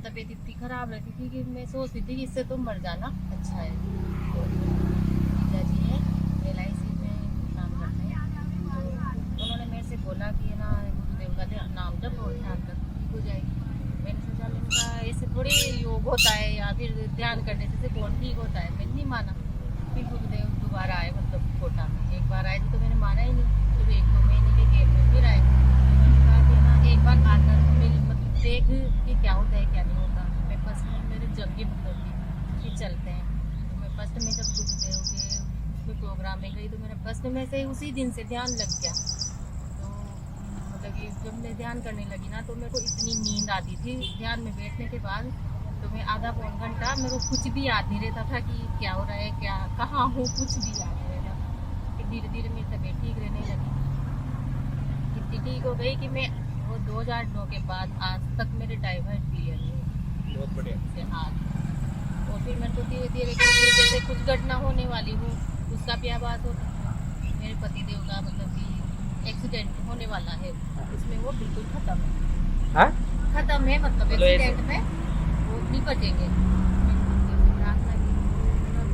तबीयत इतनी खराब रहती थी कि मैं सोचती थी कि इससे तो मर जाना अच्छा है। तो जीजा जी है LIC में काम करते हैं, तो उन्होंने मेरे से बोला कि है ना गुरुदेव का नाम जप और ध्यान कर ठीक हो जाएगी। मैंने सोचा मैंने ऐसे थोड़ी योग होता है या फिर ध्यान करने से कौन ठीक होता है, मैंने नहीं माना। फिर गुरुदेव दोबारा आए, मतलब कोटा में एक बार आए थे तो मैंने माना ही नहीं। फिर 1-2 महीने के गैप में फिर आए, मैंने कहा कि ना एक बार आकर मेरी मतलब देख कि क्या होता है क्या नहीं होता। मैं फर्स्ट में मेरे जग की मतलब थी कि चलते हैं, तो मैं फर्स्ट में जब गुरुदेव के उसमें प्रोग्राम में गई तो मेरा फर्स्ट में से उसी दिन से ध्यान लग गया। तो मतलब कि जब मैं ध्यान करने लगी ना तो मेरे को इतनी नींद आती थी ध्यान में बैठने के बाद, तो मैं आधा पौन घंटा मेरे को कुछ भी याद नहीं रहता था कि क्या हो रहा है, क्या कहाँ हूँ, कुछ भी याद नहीं रहता। फिर धीरे धीरे मेरी तबीयत ठीक रहने लगी, इतनी ठीक हो गई कि मैं वो 2009 के बाद आज तक मेरे टाइफाइड क्लियर नहीं हुई। बहुत बढ़िया। से आज और फिर मेरे को धीरे धीरे जैसे कुछ घटना होने वाली हो उसका भी आभास होता है। मेरे पतिदेव का मतलब कि एक्सीडेंट होने वाला है, उसमें वो बिल्कुल खत्म है। हाँ? खत्म है मतलब मतलब एक्सीडेंट में वो नहीं बचेंगे। प्रार्थना की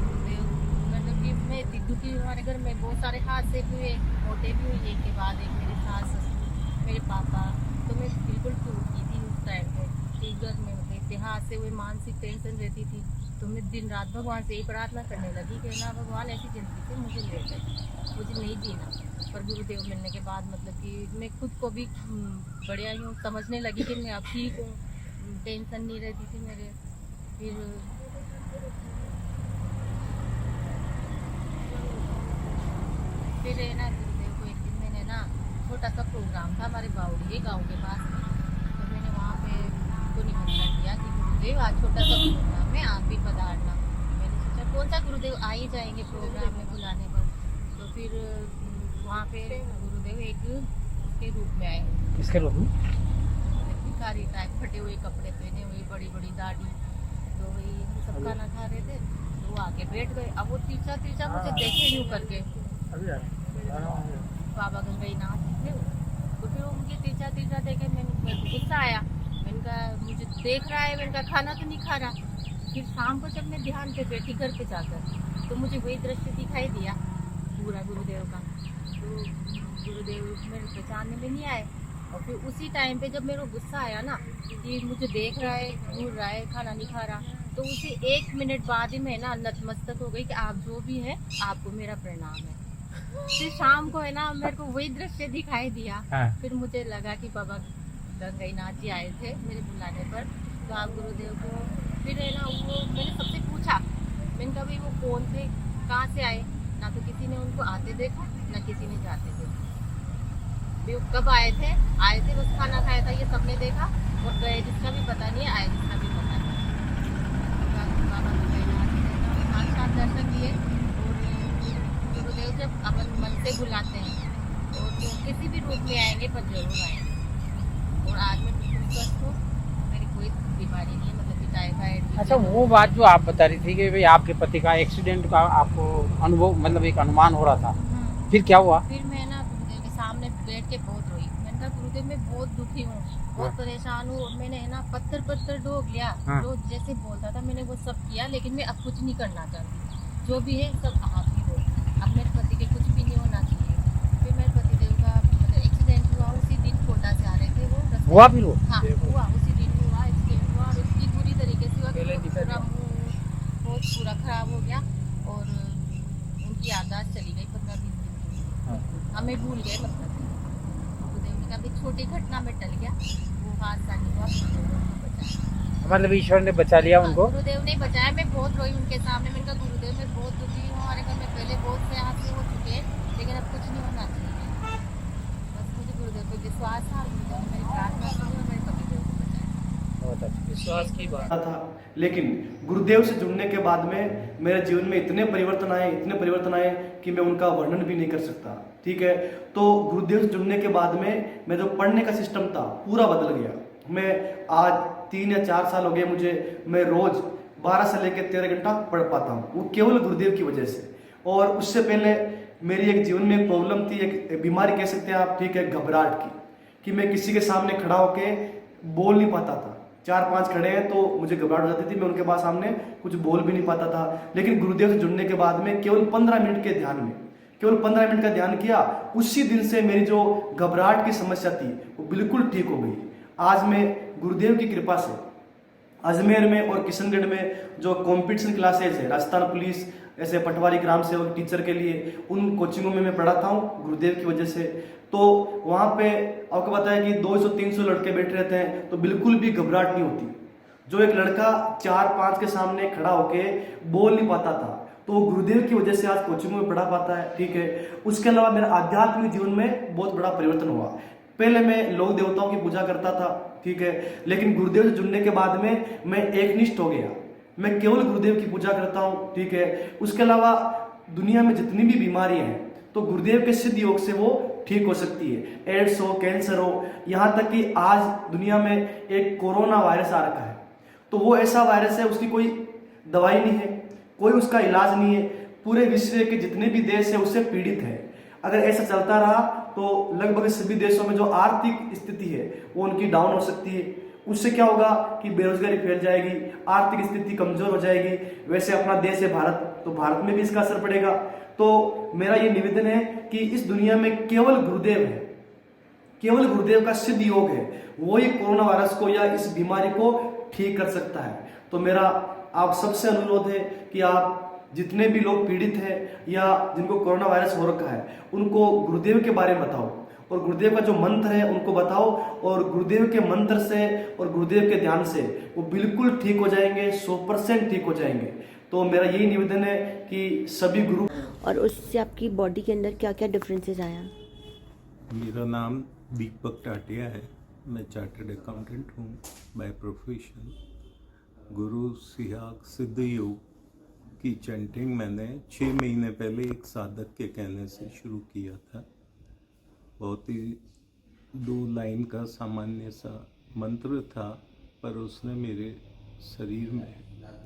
गुरुदेव, मतलब कि मैं इतनी दुखी हूँ। हमारे घर में बहुत सारे हादसे भी हुए, मोटे भी हुए, एक के बाद एक, मेरे सास ससुर मेरे पापा। तो मैं बिल्कुल टूट गई थी उस टाइम पे कि घर में मतलब इतने हादसे हुए, मानसिक टेंशन रहती थी। तो मैं दिन रात भगवान से ही प्रार्थना करने लगी कि ना भगवान ऐसी जिंदगी से मुझे ले गए, मुझे नहीं जीना। पर गुरुदेव मिलने के बाद मतलब कि मैं खुद को भी बढ़िया यूँ समझने लगी कि मैं अब ठीक हूँ, टेंशन नहीं रहती थी मेरे। फिर है ना गुरुदेव को एक दिन मैंने ना छोटा सा प्रोग्राम था हमारे बाउड़ी गांव के पास में, तो मैंने वहाँ पे उनको निमंत्रण दिया कि गुरुदेव आज छोटा सा प्रोग्राम है, आप भी पधारना। मैंने सोचा कौन सा गुरुदेव आ ही जाएंगे प्रोग्राम में बुलाने पर। तो फिर वहाँ पे गुरुदेव एक उसके रूप में आए, किसके रूप में? भिखारी टाइप, फटे हुए कपड़े पहने हुए, बड़ी बड़ी दाढ़ी। तो वही हम सब खाना खा रहे थे तो वो आके बैठ गए। अब वो तिरछा तिरछा मुझे देखे यूँ करके, बाबा गंगईनाथ थे वो। तो फिर वो मुझे तिरछा तिरछा देखे, मैंने गुस्सा आया, मैंने कहा मुझे देख रहा है, मैंने कहा खाना तो नहीं खा रहा। फिर शाम को जब मैं ध्यान पे बैठी घर पे जाकर तो मुझे वही दृश्य दिखाई दिया पूरा गुरुदेव का। तो गुरुदेव मेरे पहचानने में नहीं आए। और फिर उसी टाइम पे जब मेरे को गुस्सा आया ना कि मुझे देख रहा है, घूर रहा है, खाना नहीं खा रहा, तो उसी 1 मिनट बाद ही मैं ना नतमस्तक हो गई कि आप जो भी है आपको मेरा प्रणाम है। फिर शाम को है ना मेरे को वही दृश्य दिखाई दिया। हाँ। फिर मुझे लगा कि बाबा गंगईनाथ जी आए थे मेरे बुलाने पर, तो आप गुरुदेव को फिर है ना वो मैंने सबसे पूछा, मैंने कहा भाई वो कौन थे, कहाँ से आए। ना तो किसी ने उनको आते देखा ना किसी ने जाते देखा। वे कब आए थे बस खाना खाया था ये सबने देखा, और गए जिसका भी पता नहीं है, आए जिसका भी पता नहीं है। बाबा गंगईनाथ साक्षात दर्शन दिए। और गुरुदेव जब अपन मन से बुलाते हैं और तो किसी भी रूप में आएंगे पर जरूर आएंगे। और आज मैं बिल्कुल स्वस्थ हूँ, मेरी कोई बीमारी नहीं है, मतलब कि टाइफाइड। अच्छा, वो बात जो आप बता रही थी कि भाई आपके पति का एक्सीडेंट का आपको अनुभव मतलब एक अनुमान हो रहा था, फिर क्या हुआ? फिर मैं ना गुरुदेव के सामने बैठ के बहुत रोई। मैंने कहा गुरुदेव मैं बहुत दुखी हूँ, बहुत परेशान हूँ, और मैंने है ना पत्थर ढोक लिया। जो जैसे बोलता था मैंने वो सब किया, लेकिन मैं अब कुछ नहीं करना चाहती, जो भी है सब आप ही हो, अब मेरे पति के कुछ भी नहीं होना चाहिए। फिर मेरे पतिदेव का मतलब एक्सीडेंट हुआ उसी दिन, कोटा से आ रहे थे वो हुआ फिर वो? हाँ हुआ उसी दिन हुआ, एक्सीडेंट हुआ और उसकी पूरी तरीके से हुआ कि पूरा मुँह बहुत पूरा खराब हो गया और उनकी याददाश्त चली गई 15-20 दिन। हमें भूल गए मतलब। गुरुदेव ने कहा भी छोटी घटना में टल गया, वो हादसा नहीं हुआ, गुरुदेव ने बचाया। मतलब ईश्वर ने बचा लिया उनको? गुरुदेव ने बचाया। मैं बहुत रोई उनके सामने, मैंने कहा गुरुदेव मैं बहुत दुखी हूँ, हमारे घर में पहले बहुत से हादसे हो चुके हैं लेकिन अब कुछ नहीं होना चाहिए। बस मुझे गुरुदेव पे विश्वास था, गुरुदेव ने मेरी प्रार्थना की और मेरे पतिदेव को बचाया। बहुत अच्छा, विश्वास की बात था। लेकिन गुरुदेव से जुड़ने के बाद में मेरे जीवन में इतने परिवर्तन आए कि मैं उनका वर्णन भी नहीं कर सकता। ठीक है, तो गुरुदेव से जुड़ने के बाद में मैं जो पढ़ने का सिस्टम था पूरा बदल गया। मैं आज 3 या 4 साल हो गए मुझे, मैं रोज 12 से लेकर 13 घंटा पढ़ पाता हूँ, वो केवल गुरुदेव की वजह से। और उससे पहले मेरी एक जीवन में एक प्रॉब्लम थी, एक बीमारी कह सकते हैं आप, ठीक है, घबराहट की, कि मैं किसी के सामने खड़ा होके बोल नहीं पाता था। 4-5 खड़े हैं तो मुझे घबराहट हो जाती थी, मैं उनके पास सामने कुछ बोल भी नहीं पाता था। लेकिन गुरुदेव से जुड़ने के बाद में केवल 15 मिनट के ध्यान में, केवल 15 मिनट का ध्यान किया, उसी दिन से मेरी जो घबराहट की समस्या थी वो बिल्कुल ठीक हो गई। आज मैं गुरुदेव की कृपा से अजमेर में और किशनगढ़ में जो कंपटीशन क्लासेज है, राजस्थान पुलिस, ऐसे पटवारी, ग्राम सेवक, टीचर के लिए, उन कोचिंगों में मैं पढ़ाता हूँ गुरुदेव की वजह से। तो वहाँ पे आपको पता है कि 200-300 लड़के बैठे रहते हैं, तो बिल्कुल भी घबराहट नहीं होती। जो एक लड़का 4-5 के सामने खड़ा होके बोल नहीं पाता था, तो वो गुरुदेव की वजह से आज कोचिंग में पढ़ा पाता है, ठीक है। उसके अलावा मेरा आध्यात्मिक जीवन में बहुत बड़ा परिवर्तन हुआ। पहले मैं लोक देवताओं की पूजा करता था, ठीक है, लेकिन गुरुदेव से जुड़ने के बाद में मैं एकनिष्ठ हो गया। मैं केवल गुरुदेव की पूजा करता हूँ, ठीक है। उसके अलावा दुनिया में जितनी भी बीमारियां हैं तो गुरुदेव के सिद्ध योग से वो ठीक हो सकती है। एड्स हो, कैंसर हो, यहाँ तक कि आज दुनिया में एक कोरोना वायरस आ रखा है, तो वो ऐसा वायरस है, उसकी कोई दवाई नहीं है, कोई उसका इलाज नहीं है। पूरे विश्व के जितने भी देश है उससे पीड़ित है। अगर ऐसा चलता रहा तो लगभग सभी देशों में जो आर्थिक स्थिति है वो उनकी डाउन हो सकती है। उससे क्या होगा कि बेरोजगारी फैल जाएगी, आर्थिक स्थिति कमजोर हो जाएगी। वैसे अपना देश है भारत, तो भारत में भी इसका असर पड़ेगा। तो मेरा ये निवेदन है कि इस दुनिया में केवल गुरुदेव है, केवल गुरुदेव का सिद्ध योग है, वही कोरोना वायरस को या इस बीमारी को ठीक कर सकता है। तो मेरा आप सबसे अनुरोध है कि आप जितने भी लोग पीड़ित हैं या जिनको कोरोना वायरस हो रखा है, उनको गुरुदेव के बारे में बताओ और गुरुदेव का जो मंत्र है उनको बताओ, और गुरुदेव के मंत्र से और गुरुदेव के ध्यान से वो बिल्कुल ठीक हो जाएंगे, 100% ठीक हो जाएंगे। तो मेरा यही निवेदन है कि सभी गुरु। और उससे आपकी बॉडी के अंदर क्या क्या डिफरेंसेस आया? मेरा नाम दीपक टाटिया है, मैं चार्टर्ड अकाउंटेंट हूँ बाय प्रोफेशन। गुरु सिहाग सिद्ध योग की चैंटिंग मैंने 6 महीने पहले एक साधक के कहने से शुरू किया था। बहुत ही 2 लाइन का सामान्य सा मंत्र था, पर उसने मेरे शरीर में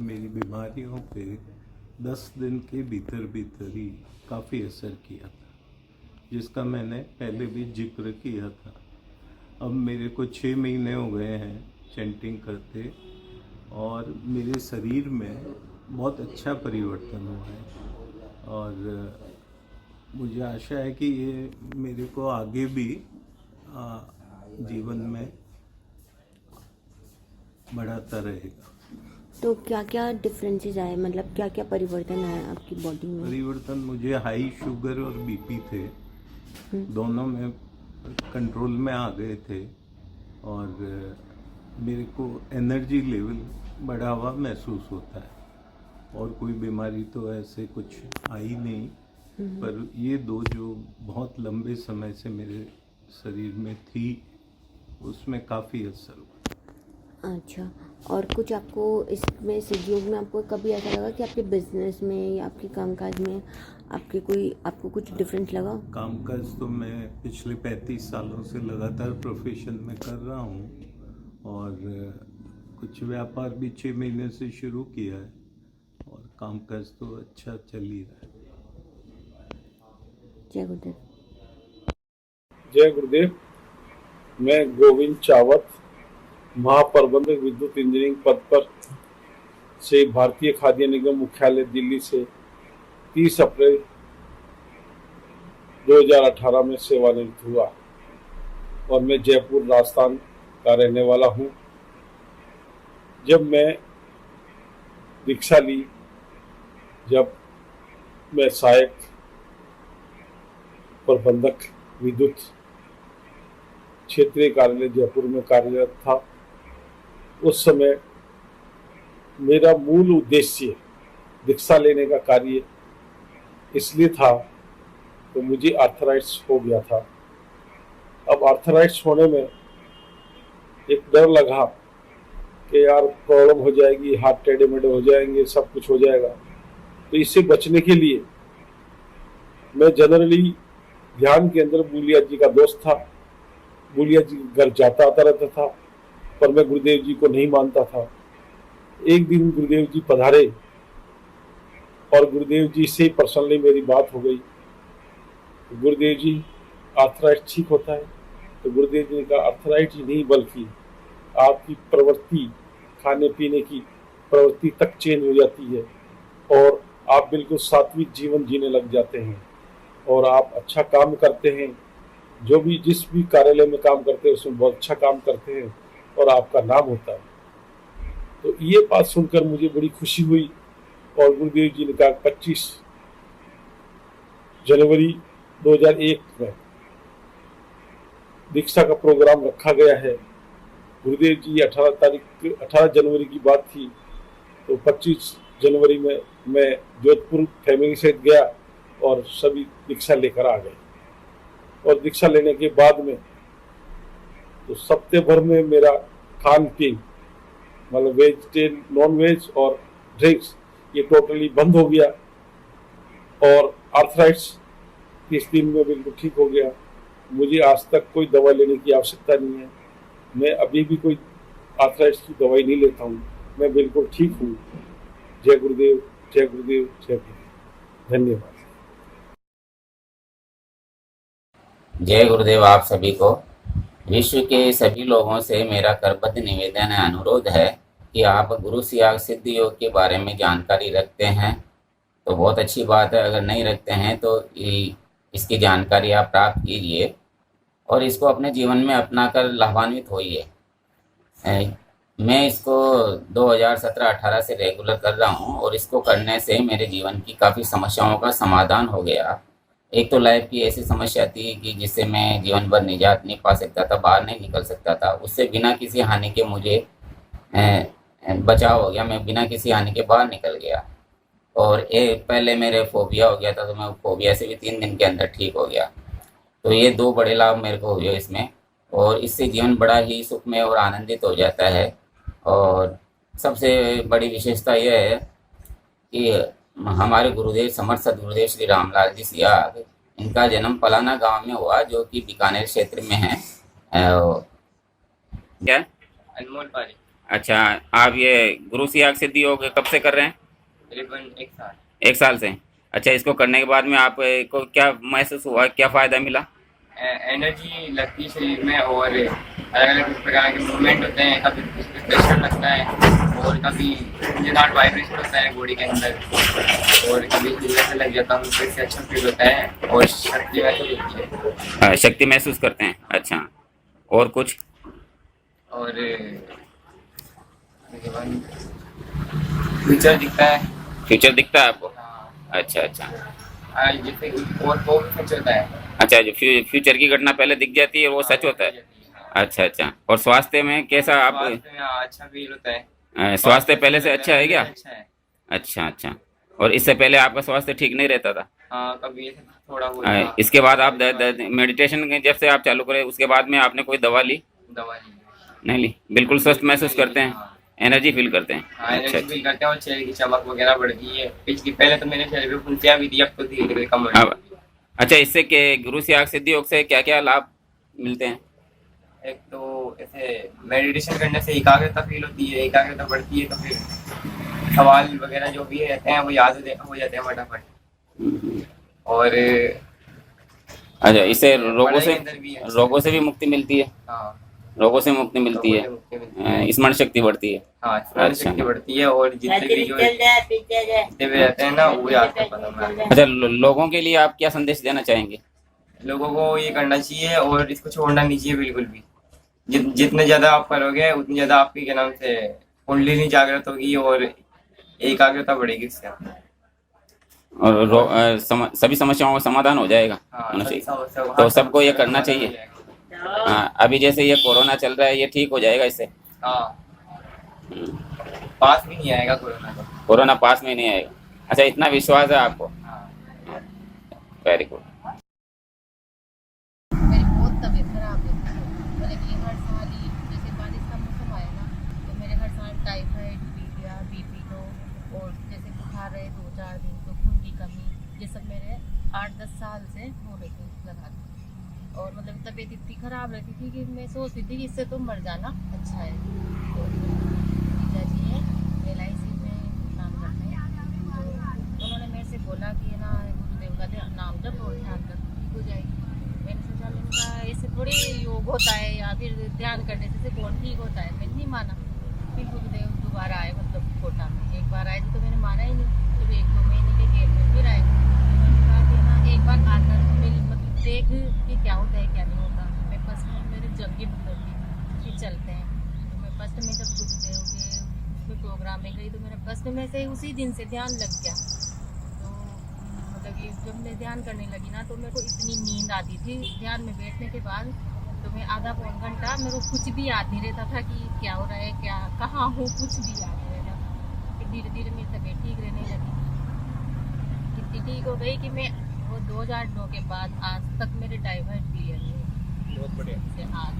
मेरी बीमारियों पे 10 दिन के भीतर भीतर ही काफ़ी असर किया था, जिसका मैंने पहले भी जिक्र किया था। अब मेरे को 6 महीने हो गए हैं चैंटिंग करते, और मेरे शरीर में बहुत अच्छा परिवर्तन हुआ है, और मुझे आशा है कि ये मेरे को आगे भी जीवन में बढ़ाता रहेगा। तो क्या क्या डिफरेंसेस आए, मतलब क्या क्या परिवर्तन आया आपकी बॉडी में? परिवर्तन, मुझे हाई शुगर और बीपी थे, दोनों में कंट्रोल में आ गए थे, और मेरे को एनर्जी लेवल बढ़ा हुआ महसूस होता है। और कोई बीमारी तो ऐसे कुछ आई नहीं, पर ये 2 जो बहुत लंबे समय से मेरे शरीर में थी, उसमें काफ़ी असर हुआ। अच्छा, और कुछ आपको इसमें सिद्ध योग में आपको कभी ऐसा लगा कि आपके बिजनेस में या आपके कामकाज में आपको कुछ डिफरेंस लगा? कामकाज तो मैं पिछले 35 सालों से लगातार प्रोफेशन में कर रहा हूँ, और कुछ व्यापार भी 6 महीने से शुरू किया है, और कामकाज तो अच्छा चल ही रहा है। जय गुरुदेव। जय गुरुदेव। मैं गोविंद चावत, महाप्रबंधक विद्युत इंजीनियरिंग पद पर से भारतीय खाद्य निगम मुख्यालय दिल्ली से 30 अप्रैल 2018 में सेवानिवृत्त हुआ, और मैं जयपुर राजस्थान का रहने वाला हूँ। जब मैं दीक्षा ली, जब मैं सहायक प्रबंधक विद्युत क्षेत्रीय कार्यालय जयपुर में कार्यरत था, उस समय मेरा मूल उद्देश्य दीक्षा लेने का कार्य इसलिए था तो मुझे आर्थराइटिस हो गया था। अब आर्थराइटिस होने में एक डर लगा कि यार प्रॉब्लम हो जाएगी, हाथ टेढ़े मेढ़े हो जाएंगे, सब कुछ हो जाएगा। तो इससे बचने के लिए मैं जनरली ध्यान के अंदर बूलिया जी का दोस्त था, बूलिया जी के घर जाता आता रहता था, पर मैं गुरुदेव जी को नहीं मानता था। एक दिन गुरुदेव जी पधारे और गुरुदेव जी से पर्सनली मेरी बात हो गई। गुरुदेव जी, आर्थराइटिस ठीक होता है? तो गुरुदेव जी ने कहा, आर्थराइटिस नहीं बल्कि आपकी प्रवृत्ति, खाने पीने की प्रवृत्ति तक चेंज हो जाती है और आप बिल्कुल सात्विक जीवन जीने लग जाते हैं और आप अच्छा काम करते हैं। जो भी जिस भी कार्यालय में काम करते हैं उसमें बहुत अच्छा काम करते हैं और आपका नाम होता है। तो ये बात सुनकर मुझे बड़ी खुशी हुई और गुरुदेव जी ने कहा 25 जनवरी 2001 में दीक्षा का प्रोग्राम रखा गया है। गुरुदेव जी 18 जनवरी की बात थी, तो 25 जनवरी में मैं जोधपुर फैमिली सहित गया और सभी दीक्षा लेकर आ गए। और दीक्षा लेने के बाद में तो सप्ताह भर में मेरा खान पीन मतलब वेजिटेरियन, नॉन वेज और ड्रिंक्स ये टोटली बंद हो गया और आर्थराइटिस 30 दिन में बिल्कुल ठीक हो गया। मुझे आज तक कोई दवा लेने की आवश्यकता नहीं है। मैं अभी भी कोई आर्थराइटिस की दवाई नहीं लेता हूँ। मैं बिल्कुल ठीक हूँ। जय गुरुदेव, जय गुरुदेव, जय गुरुदेव। धन्यवाद। जय गुरुदेव। आप सभी को विश्व के सभी लोगों से मेरा करबद्ध निवेदन है, अनुरोध है कि आप गुरु सियाग सिद्ध योग के बारे में जानकारी रखते हैं तो बहुत अच्छी बात है। अगर नहीं रखते हैं तो इसकी जानकारी आप प्राप्त कीजिए और इसको अपने जीवन में अपनाकर लाभान्वित होइए। मैं इसको 2017-18 से रेगुलर कर रहा हूँ और इसको करने से मेरे जीवन की काफ़ी समस्याओं का समाधान हो गया। एक तो लाइफ की ऐसी समस्या थी कि जिससे मैं जीवन भर निजात नहीं पा सकता था, बाहर नहीं निकल सकता था, उससे बिना किसी हानि के मुझे बचाव हो गया। मैं बिना किसी हानि के बाहर निकल गया। और पहले मेरे फोबिया हो गया था, तो मैं फोबिया से भी 3 दिन के अंदर ठीक हो गया। तो ये 2 बड़े लाभ मेरे को हुए इसमें, और इससे जीवन बड़ा ही सुखमय और आनंदित हो जाता है। और सबसे बड़ी विशेषता यह है कि हमारे गुरुदेव समर्थ सदगुरुदेव श्री रामलाल जी सियाग, इनका जन्म पलाना गांव में हुआ जो कि बीकानेर क्षेत्र में है। क्या? अनमोल पारी। अच्छा, आप ये गुरु सियाग सिद्ध योग कब से कर रहे हैं? तकरीबन 1 साल। 1 साल से। अच्छा, इसको करने के बाद में आपको क्या महसूस हुआ, क्या फ़ायदा मिला? एनर्जी लगती है शरीर में और अलग अलग प्रकार के मूवमेंट होते हैं। कभी प्रेशर लगता है और कभी मजेदार वाइब्रेशन होता है बॉडी के अंदर, और कभी ऐसा लग जाता हूँ, फिर से अच्छा फील होता है और शक्ति महसूस होती है। शक्ति महसूस करते हैं। अच्छा, और कुछ? और फ्यूचर दिखता है। फ्यूचर दिखता है आपको? हाँ। अच्छा अच्छा जैसे और वो भी सच होता है। अच्छा, जो फ्यूचर की घटना पहले दिख जाती है वो सच होता है। अच्छा अच्छा। और स्वास्थ्य में कैसा आप? स्वास्थ्य में अच्छा फील होता है। स्वास्थ्य पहले से अच्छा है क्या? अच्छा है। अच्छा अच्छा। और इससे पहले आपका स्वास्थ्य ठीक नहीं रहता था? हाँ, कभी थोड़ा बहुत। इसके बाद आप मेडिटेशन जब से आप चालू करें उसके बाद में आपने कोई दवा ली? दवा नहीं ली? बिल्कुल स्वस्थ महसूस करते हैं, एनर्जी फील करते हैं? हाँ, एनर्जी फील करते हैं और चेहरे की चमक वगैरह बढ़ गई है। पिछली पहले तो मेरे चेहरे पे फुंसियाँ भी थी, अब तो धीरे धीरे कम हो रही है। अच्छा, इससे के गुरु सियाग सिद्ध योग से क्या क्या लाभ मिलते हैं? एक तो ऐसे मेडिटेशन करने से एकाग्रता फील होती है, एकाग्रता बढ़ती है, तो फिर सवाल वगैरह जो भी रहते हैं वो याद हो जाते हैं फटाफट। और अच्छा, इससे पढ़ाई के अंदर भी अच्छा रोगों से भी मुक्ति मिलती है? हाँ, रोगों से मुक्ति मिलती रोगों से मुक्ति मिलती है, स्मरण शक्ति बढ़ती है। हाँ, स्मरण शक्ति बढ़ती है और जितने भी जो जितने भी रहते हैं ना वो याद कर पाता मैं। अच्छा, लोगों के लिए आप क्या संदेश देना चाहेंगे? लोगों को ये करना चाहिए और इसको छोड़ना नहीं चाहिए बिल्कुल भी। जितने ज्यादा आप करोगे उतनी ज्यादा आपकी क्या नाम से कुंडलिनी जागृत होगी और एकाग्रता बढ़ेगी इससे। और सभी समस्याओं का समाधान हो जाएगा। हाँ, तो सबको ये करना चाहिए। हाँ, अभी जैसे ये कोरोना चल रहा है, ये ठीक हो जाएगा इससे? हाँ, पास भी नहीं आएगा कोरोना तो। कोरोना पास में नहीं आएगा। अच्छा, इतना विश्वास है आपको? हाँ। Very good. मेरी बहुत तबीयत खराब है, मतलब कि हर साल ही जैसे बारिश का मौसम आए ना तो मेरे हर साल टाइफाइड, बीपी लो, और जैसे बुखार रहे 2-4 दिन तो खून की कमी, ये सब मेरे 8-10 साल से हो रहे थे लगातार। और मतलब तबीयत इतनी ख़राब रहती थी कि मैं सोचती थी कि इससे तो मर जाना अच्छा है। तो जीजा जी है LIC में काम करते हैं, तो उन्होंने मेरे से बोला कि ना गुरुदेव का नाम जब और ध्यान कर ठीक हो जाएगी। मैंने सोचा, मैंने कहा ऐसे थोड़ी योग होता है या फिर ध्यान करने से कौन ठीक होता है। मैंने माना ही नहीं। फिर 1-2 महीने के गैप में फिर आए। मैंने कहा कि ना एक बार आकर मेरी मतलब देख कि क्या होता है क्या नहीं होता। मैं फर्स्ट में मेरे जब भी मतलब कि चलते हैं तो मैं फर्स्ट में जब गुरुदेव के उसमें प्रोग्राम में गई तो मेरा फर्स्ट में से उसी दिन से ध्यान लग गया। तो मतलब कि जब मैं ध्यान करने लगी ना तो मेरे को इतनी नींद आती थी ध्यान में बैठने के बाद। तो मैं आधा पौन घंटा मेरे को कुछ भी याद नहीं रहता था कि क्या हो रहा है क्या कहाँ हूँ, कुछ भी याद नहीं रहता। फिर धीरे धीरे मेरी तबीयत ठीक रहने लगी, इतनी ठीक हो गई कि मैं वो 2009 के बाद आज तक मेरे टाइफाइड क्लियर हुए। बहुत बढ़िया। से आज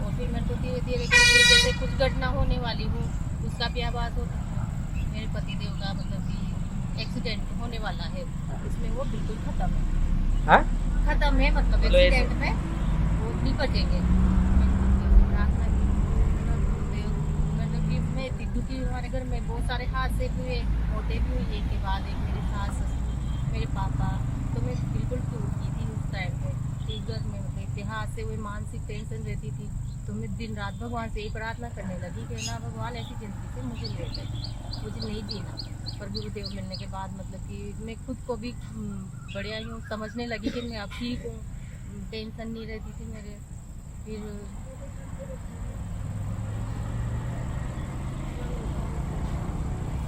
और फिर मेरे को धीरे धीरे जैसे कुछ घटना होने वाली हो उसका भी आभास होता है। मेरे पतिदेव का मतलब कि एक्सीडेंट होने वाला है, उसमें वो बिल्कुल खत्म है। हाँ? खत्म है मतलब मतलब ऐसे- एक्सीडेंट में वो नहीं बचेंगे। प्रार्थना की गुरुदेव, मतलब कि मैं इतनी दुखी हूँ। हमारे घर में बहुत सारे हादसे भी हुए, मोटे भी हुए, एक के बाद एक मेरे सास ससुर मेरे पापा। तो मैं बिल्कुल टूट गई थी उस टाइम पे कि घर में मतलब इतने हादसे हुए, मानसिक टेंशन रहती थी। तो मैं दिन रात भगवान से ही प्रार्थना करने लगी कि ना भगवान ऐसी जिंदगी से मुझे ले गए, मुझे नहीं जीना। पर गुरुदेव मिलने के बाद मतलब कि मैं खुद को भी बढ़िया यूँ समझने लगी कि मैं अब ठीक हूँ, टेंशन नहीं रहती थी मेरे।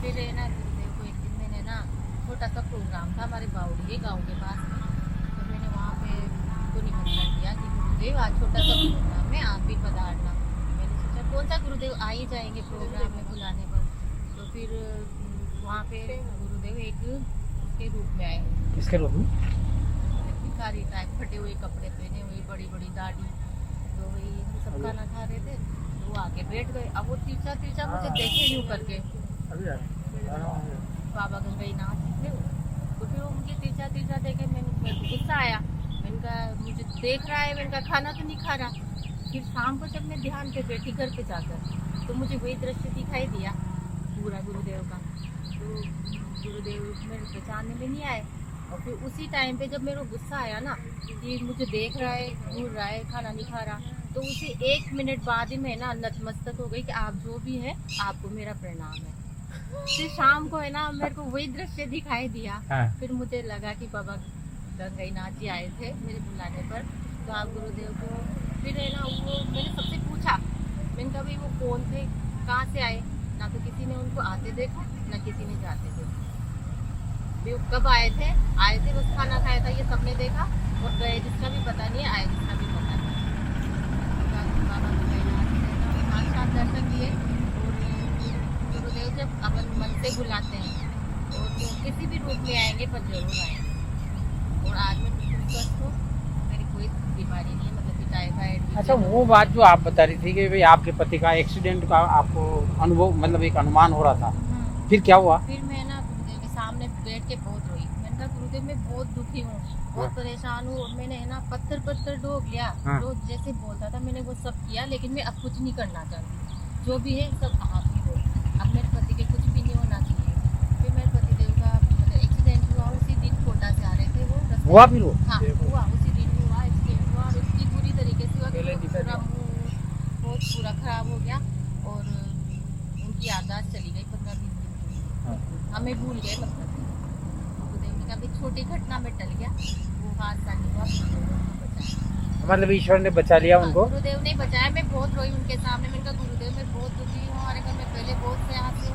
फिर है ना गुरुदेव को एक दिन मैंने ना छोटा सा प्रोग्राम था हमारे बाउड़ी गांव के पास में। तो मैंने वहाँ पे उनको निमंत्रण दिया कि गुरुदेव आज छोटा सा प्रोग्राम है, आप भी पधारना। मैंने सोचा कौन सा गुरुदेव आ ही जाएंगे प्रोग्राम में बुलाने पर। तो फिर वहाँ पे गुरुदेव एक उसके रूप में आए, किसके रूप में? भिखारी टाइप, फटे हुए कपड़े पहने हुए, बड़ी बड़ी दाढ़ी। तो वही हम सब खाना खा रहे थे तो वो आके बैठ गए। अब वो तिरछा तिरछा मुझे देखे यूँ करके, बाबा गंगाईनाथ थे वो। तो फिर वो मुझे तिरछा तिरछा देखे, मेरे को गुस्सा आया। मैंने कहा मुझे देख रहा है, मैंने कहा खाना तो नहीं खा रहा। फिर शाम को जब मैं ध्यान पे बैठी घर पे जाकर तो मुझे वही दृश्य दिखाई दिया पूरा गुरुदेव का। तो गुरुदेव मेरे पहचानने में नहीं आए। और फिर उसी टाइम पे जब मेरे को गुस्सा आया ना कि मुझे देख रहा है, घूर रहा है, खाना नहीं खा रहा, तो उसी 1 मिनट बाद ही मैं ना नतमस्तक हो गई कि आप जो भी है आपको मेरा प्रणाम है। फिर शाम को है ना मेरे को वही दृश्य दिखाई दिया। हाँ। फिर मुझे लगा कि बाबा गंगाईनाथ जी आए थे मेरे बुलाने पर। तो आप गुरुदेव को फिर है ना वो मैंने सबसे पूछा, मैंने कहा भाई वो कौन थे, कहाँ से आए? ना तो किसी ने उनको आते देखा ना किसी ने जाते देखा। वो कब आए थे बस खाना खाया था ये सबने देखा, और गए जिसका भी पता नहीं है, आए जिसका भी पता नहीं। बाबा गंगाईनाथ ने साक्षात दर्शन किए। और गुरुदेव जब अपन मन से बुलाते हैं और तो किसी भी रूप में आएंगे पर जरूर आएंगे। और आज मैं बिल्कुल स्वस्थ हूँ, मेरी कोई बीमारी नहीं है, मतलब कि टाइफाइड। अच्छा, वो बात जो आप बता रही थी कि भाई आपके पति का एक्सीडेंट का आपको अनुभव मतलब एक अनुमान हो रहा था, फिर क्या हुआ? फिर मैं ना गुरुदेव के सामने बैठ के बहुत रोई। मैंने कहा गुरुदेव मैं बहुत दुखी हूँ, बहुत परेशान हूँ। और मैंने है ना पत्थर ढोक लिया, हाँ। जो जैसे बोलता था मैंने वो सब किया, लेकिन मैं अब कुछ नहीं करना चाहती। जो भी है सब आप ही हो, अब मेरे पति के कुछ भी नहीं होना चाहिए। फिर मेरे पतिदेव का एक्सीडेंट हुआ, उसी दिन कोटा से आ रहे थे वो रास्ते- हुआ फिर वो? हाँ हुआ, उसी दिन हुआ एक्सीडेंट हुआ। और उसकी पूरी तरीके से हुआ कि पूरा मुँह बहुत पूरा खराब हो गया। और उनकी याददाश्त चली गई 15-20 दिन, हमें भूल गए। मतलब गुरुदेव ने कहा छोटी घटना में टल गया, वो हादसा नहीं हुआ, गुरुदेव ने बचाया। मतलब ईश्वर ने बचा लिया उनको? गुरुदेव ने बचाया। मैं बहुत रोई उनके सामने। मैंने कहा गुरुदेव मैं बहुत दुखी हूँ, हमारे घर में पहले बहुत से हादसे